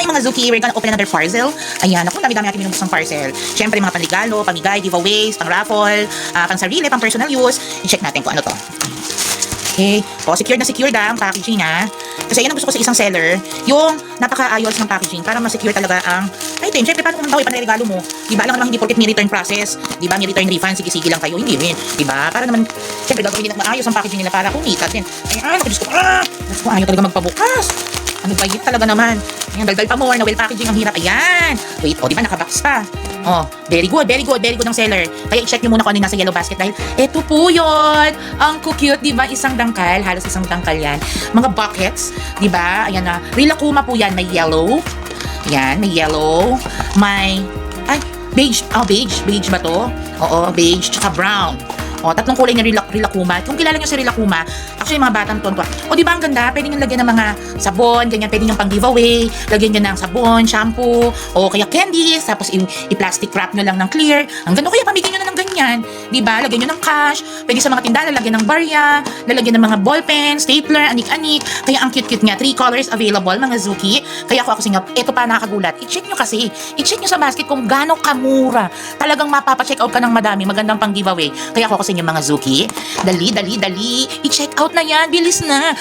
mga Zuki, we're gonna open another parcel. Ayan, ako, dami-dami natin binubuksan parcel. Siyempre, mga panligalo, pamigay, giveaways, pang raffle, pang sarili, pang personal use. I-check natin kung ano to. Okay. O, secure na secure ang packaging ha. Kasi yan ang gusto ko sa isang seller, yung napaka-ayos ng packaging para ma-secure talaga ang item. Siyempre, paano kung ipanregalo mo? Diba? Alam naman hindi porket may return process. Diba? May return refund, sige-sige lang kayo. Hindi rin. Diba? Para naman, siyempre, gagawin nila maayos ang packaging nila para kumita din. Ayan, Diyos ko, Diyos ko, ayaw talaga magpabukas. Ano ba yun talaga naman? Ayan, daldal pa more na well packaging ang hirap. Ayan. Wait, o, diba nakabox pa? Oh, very good ng seller. Kaya i-check nyo muna kung ano yung nasa yellow basket dahil eto po yun. Ang cute, di ba? Isang dangkal, halos isang dangkal yan. Mga buckets, di ba? Ayan na. Rilakkuma po yan, may yellow. Ayan, may yellow. May, beige. Oh, beige ba to? Oo, beige, tsaka brown. O, tatlong kulay na Rilakkuma. Kung kilala nyo si Rilakkuma, actually mga batang tonto. O, di ba ang ganda? Pwede nyo lagyan ng mga sabon, ganyan, pwede nyo pang giveaway, lagyan nyo ng sabon, shampoo, o kaya candies, tapos i-plastic wrap nyo lang ng clear. Ang ganda, kaya pamigyan nyo na ng ganyan. Di ba? Lagyan nyo ng cash, pwede sa mga tindahan, lagyan ng barya, lalagyan ng mga ballpen, stapler, anik-anik. Kaya ang cute-cute nga, 3 colors available, mga Zuki. Kaya ako singa, eto pa nakakagulat. I-check nyo kasi, i-check nyo sa basket kung gaano kamura. Talagang mapapacheck out ka ng madami, magandang pang giveaway. Kaya ako sa inyo mga Zuki, dali, i-check out na yan, bilis na.